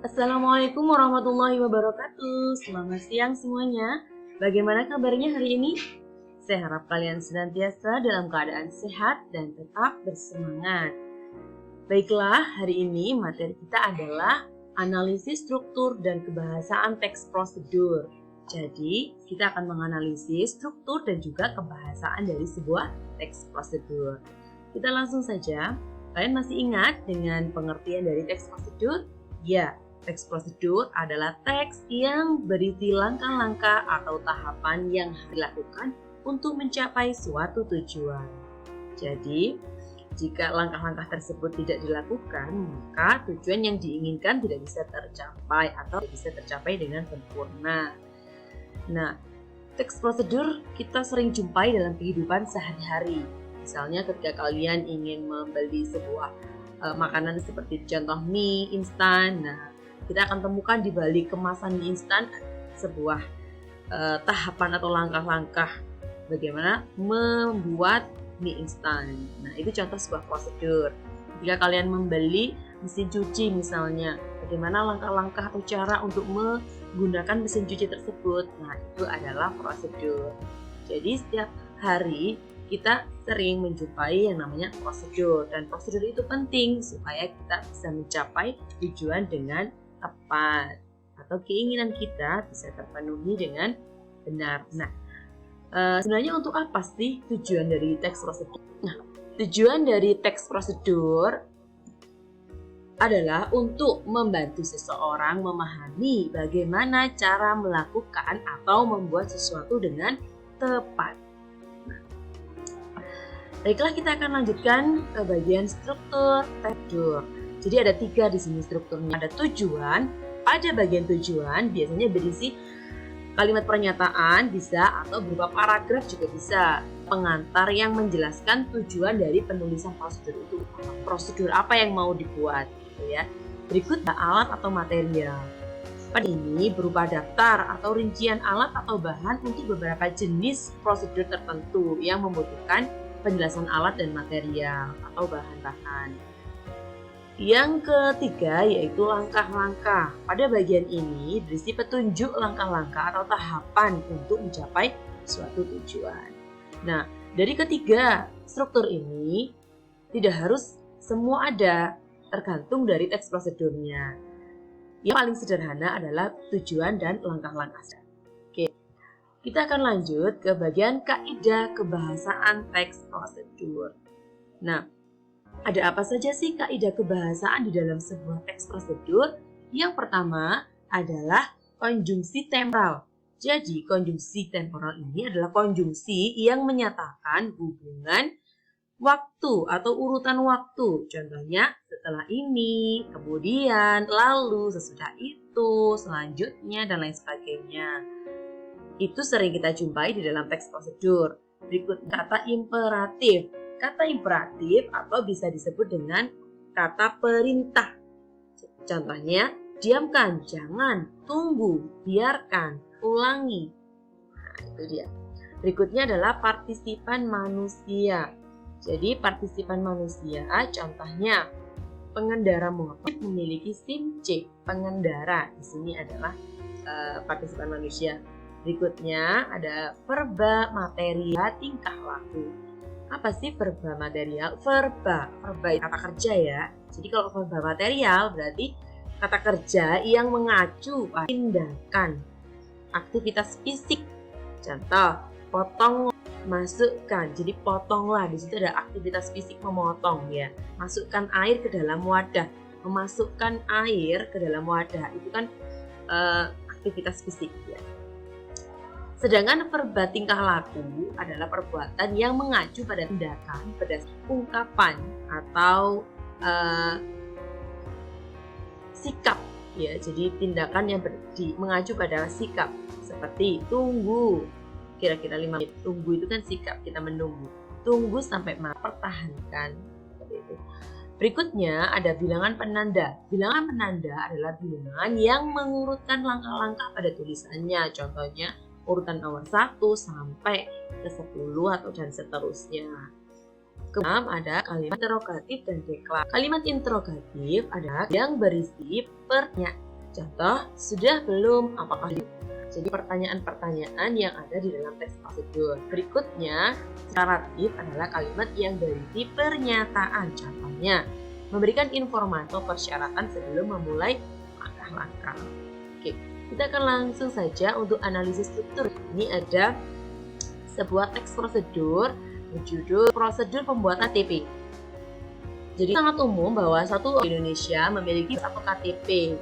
Assalamualaikum warahmatullahi wabarakatuh. Selamat siang semuanya. Bagaimana kabarnya hari ini? Saya harap kalian senantiasa dalam keadaan sehat dan tetap bersemangat. Baiklah, hari ini materi kita adalah analisis struktur dan kebahasaan teks prosedur. Jadi, kita akan menganalisis struktur dan juga kebahasaan dari sebuah teks prosedur. Kita langsung saja. Kalian masih ingat dengan pengertian dari teks prosedur? Ya, teks prosedur adalah teks yang berisi langkah-langkah atau tahapan yang harus dilakukan untuk mencapai suatu tujuan. Jadi, jika langkah-langkah tersebut tidak dilakukan, maka tujuan yang diinginkan tidak bisa tercapai atau tidak bisa tercapai dengan sempurna. Nah, teks prosedur kita sering jumpai dalam kehidupan sehari-hari. Misalnya ketika kalian ingin membeli sebuah makanan seperti contoh mie instan. Nah, kita akan temukan di balik kemasan mie instan sebuah tahapan atau langkah-langkah bagaimana membuat mie instan. Nah, itu contoh sebuah prosedur. Jika kalian membeli mesin cuci misalnya, bagaimana langkah-langkah atau cara untuk menggunakan mesin cuci tersebut. Nah, itu adalah prosedur. Jadi setiap hari kita sering menjumpai yang namanya prosedur, dan prosedur itu penting supaya kita bisa mencapai tujuan dengan tepat atau keinginan kita bisa terpenuhi dengan benar. Nah, sebenarnya untuk apa sih tujuan dari teks prosedur? Nah, tujuan dari teks prosedur adalah untuk membantu seseorang memahami bagaimana cara melakukan atau membuat sesuatu dengan tepat. Baiklah, kita akan lanjutkan ke bagian struktur prosedur. Jadi ada 3 di sini strukturnya. Ada tujuan. Pada bagian tujuan biasanya berisi kalimat pernyataan bisa atau berupa paragraf juga bisa. Pengantar yang menjelaskan tujuan dari penulisan prosedur itu. Prosedur apa yang mau dibuat, gitu ya. Berikut alat atau material. Pada ini berupa daftar atau rincian alat atau bahan untuk beberapa jenis prosedur tertentu yang membutuhkan penjelasan alat dan material atau bahan-bahan. Yang ketiga yaitu langkah-langkah. Pada bagian ini berisi petunjuk langkah-langkah atau tahapan untuk mencapai suatu tujuan. Nah, dari ketiga struktur ini tidak harus semua ada, tergantung dari teks prosedurnya. Yang paling sederhana adalah tujuan dan langkah-langkah. Kita akan lanjut ke bagian kaidah kebahasaan teks prosedur. Nah, ada apa saja sih kaidah kebahasaan di dalam sebuah teks prosedur? Yang pertama adalah konjungsi temporal. Jadi, konjungsi temporal ini adalah konjungsi yang menyatakan hubungan waktu atau urutan waktu. Contohnya, setelah ini, kemudian, lalu, sesudah itu, selanjutnya, dan lain sebagainya. Itu sering kita jumpai di dalam teks prosedur. Berikut kata imperatif. Kata imperatif atau bisa disebut dengan kata perintah. Contohnya, diamkan, jangan, tunggu, biarkan, ulangi. Nah, itu dia. Berikutnya adalah partisipan manusia. Jadi, partisipan manusia, contohnya, pengendara motor memiliki SIM C. Pengendara di sini adalah partisipan manusia. Berikutnya ada verba material tingkah laku. Apa sih verba material? Verba itu kata kerja ya. Jadi kalau verba material berarti kata kerja yang mengacu pada tindakan, aktivitas fisik. Contoh, potong, masukkan. Jadi potonglah, di situ ada aktivitas fisik memotong ya. Masukkan air ke dalam wadah. Memasukkan air ke dalam wadah itu kan aktivitas fisik ya. Sedangkan verba tingkah laku adalah perbuatan yang mengacu pada tindakan berdasarkan ungkapan atau sikap ya. Jadi tindakan yang mengacu pada sikap seperti tunggu kira-kira 5 menit. Tunggu itu kan sikap, kita menunggu. Tunggu sampai pertahankan seperti itu. Berikutnya ada bilangan penanda. Bilangan penanda adalah bilangan yang mengurutkan langkah-langkah pada tulisannya. Contohnya urutan nomor 1 sampai ke 10 atau dan seterusnya. Kemudian ada kalimat interrogatif dan deklarasi. Kalimat interrogatif adalah yang berisi pertanyaan. Contoh, sudah belum? Apakah? Jadi pertanyaan-pertanyaan yang ada di dalam teks prosedur. Berikutnya, deklaratif adalah kalimat yang berisi pernyataan. Contohnya, memberikan informasi atau persyaratan sebelum memulai langkah-langkah. Oke, kita akan langsung saja untuk analisis struktur. Ini ada sebuah teks prosedur berjudul Prosedur Pembuatan KTP. Jadi sangat umum bahwa satu Indonesia memiliki satu KTP.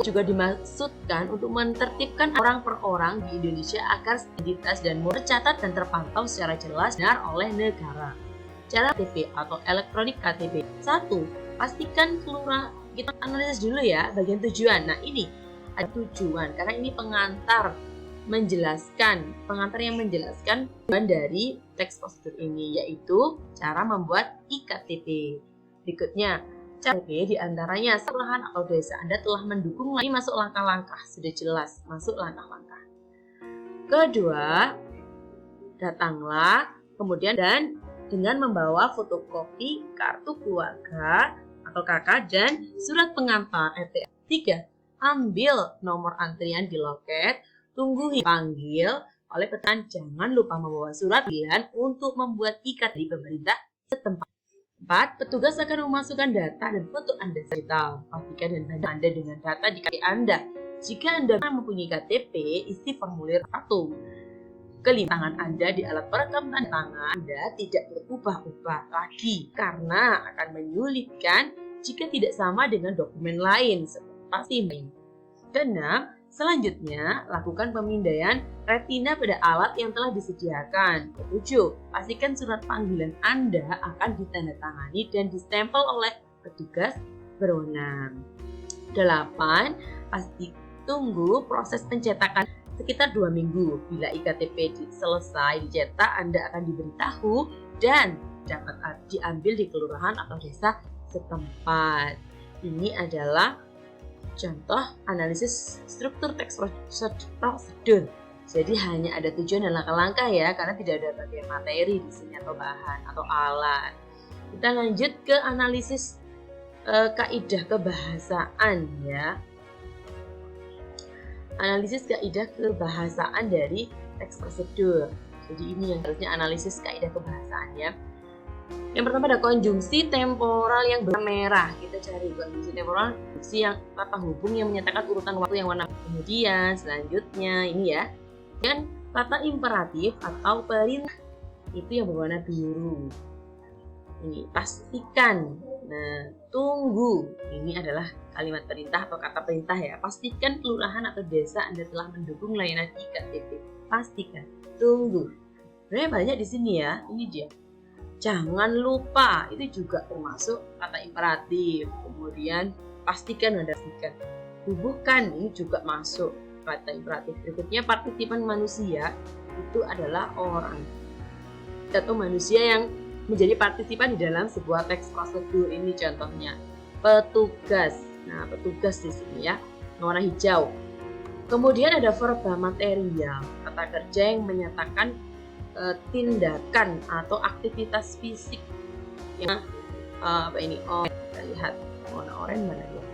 Juga dimaksudkan untuk menertibkan orang per orang di Indonesia agar identitas dan tercatat dan terpantau secara jelas benar oleh negara. Cara KTP atau elektronik KTP. 1. Pastikan kelurahan. Kita analisis dulu ya bagian tujuan. Nah, ini ada tujuan karena ini pengantar yang menjelaskan tujuan dari teks prosedur ini, yaitu cara membuat iktp. Berikutnya, cara diantaranya kelurahan atau desa Anda telah mendukung lagi masuk langkah-langkah, sudah jelas masuk langkah-langkah. Kedua, datanglah kemudian dan dengan membawa fotokopi kartu keluarga atau KK dan surat pengantar RT. 3. Ambil nomor antrian di loket, tunggu dipanggil oleh petugas. Jangan lupa membawa surat pilihan untuk membuat ikat di pemerintah setempat. 4. Petugas akan memasukkan data dan foto Anda digital. Pastikan dan bantu Anda dengan data di KTP Anda. Jika Anda mempunyai KTP, isi formulir 1. Kelima, tangan Anda di alat perekam tanda tangan Anda tidak berubah-ubah lagi karena akan menyulitkan jika tidak sama dengan dokumen lain seperti SIM. 6. Selanjutnya, lakukan pemindaian retina pada alat yang telah disediakan. 7. Pastikan surat panggilan Anda akan ditandatangani dan distempel oleh petugas berwenang. 8. Pasti tunggu proses pencetakan sekitar 2 minggu. Bila iktp selesai dicetak, Anda akan diberitahu dan dapat diambil di kelurahan atau desa setempat. Ini adalah contoh analisis struktur teks prosedur. Jadi hanya ada tujuan dan langkah-langkah ya, karena tidak ada bagian materi di sini atau bahan atau alat. Kita lanjut ke analisis kaidah kebahasaan ya. Analisis kaidah kebahasaan dari teks prosedur. Jadi ini yang harusnya analisis kaidah kebahasaan ya. Yang pertama ada konjungsi temporal yang bermerah. Kita cari konjungsi temporal, konjungsi yang kata hubung yang menyatakan urutan waktu yang warna. Kemudian selanjutnya ini ya, dan kata imperatif atau perintah itu yang berwarna biru. Ini pastikan. Nah, tunggu. Ini adalah kalimat perintah atau kata perintah ya. Pastikan kelurahan atau desa Anda telah mendukung layanan iktp. Pastikan. Tunggu. Sebenarnya banyak di sini ya. Ini dia. Jangan lupa, itu juga termasuk kata imperatif. Kemudian pastikan dan pastikan. Hubungkan, ini juga masuk kata imperatif. Berikutnya partisipan manusia itu adalah orang atau manusia yang menjadi partisipan di dalam sebuah teks prosedur. Ini contohnya petugas. Nah, petugas di sini ya, warna hijau. Kemudian ada verba material, kata kerja yang menyatakan tindakan atau aktivitas fisik yang apa ini? Oh, kita lihat warna oranye mana dia?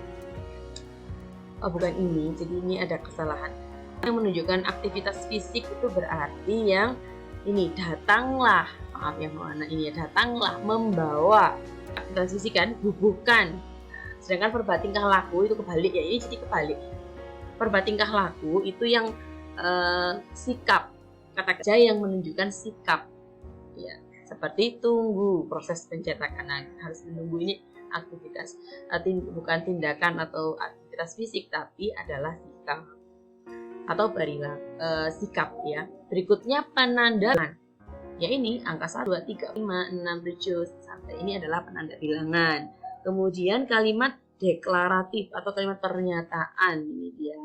Oh, bukan ini. Jadi ini ada kesalahan. Yang menunjukkan aktivitas fisik itu berarti yang ini datanglah. Maaf yang warna ini ya, datanglah membawa. Aktivitas fisik kan bubuhkan. Sedangkan verba tingkah laku itu kebalik ya. Ini jadi kebalik. Verba tingkah laku itu yang sikap. Kata kerja yang menunjukkan sikap ya, seperti tunggu proses pencetakan. Nah, harus menunggu ini aktivitas bukan tindakan atau aktivitas fisik, tapi adalah sikap atau perilaku sikap ya. Berikutnya penandaan ya, ini angka 1, 2, 3, 5, 6, 7 sampai ini adalah penanda bilangan. Kemudian kalimat deklaratif atau kalimat pernyataan, ini dia.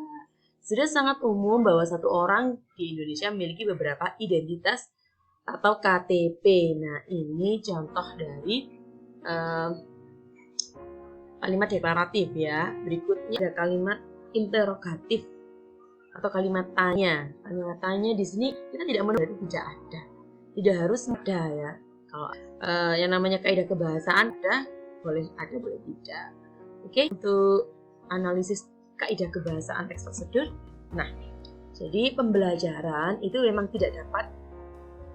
Sudah sangat umum bahwa satu orang di Indonesia memiliki beberapa identitas atau KTP. Nah, ini contoh dari kalimat deklaratif ya. Berikutnya ada kalimat interrogatif atau kalimat tanya. Kalimat tanya di sini kita tidak menurut tidak ada. Tidak harus ada ya. Kalau yang namanya kaidah kebahasaan boleh ada, boleh tidak. Oke, untuk analisis kaidah kebahasaan teks prosedur. Nah, jadi pembelajaran itu memang tidak dapat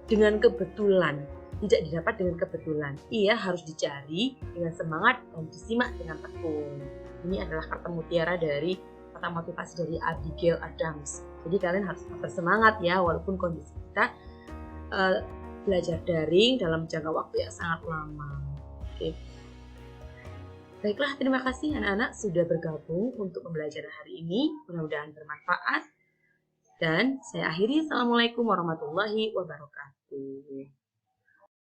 dengan kebetulan. Tidak didapat dengan kebetulan. Ia harus dicari dengan semangat dan disimak dengan tekun. Ini adalah kata mutiara dari kata motivasi dari Abigail Adams. Jadi kalian harus bersemangat ya, walaupun kondisi kita belajar daring dalam jangka waktu yang sangat lama. Oke. Baiklah, terima kasih anak-anak sudah bergabung untuk pembelajaran hari ini. Mudah-mudahan bermanfaat. Dan saya akhiri. Assalamualaikum warahmatullahi wabarakatuh.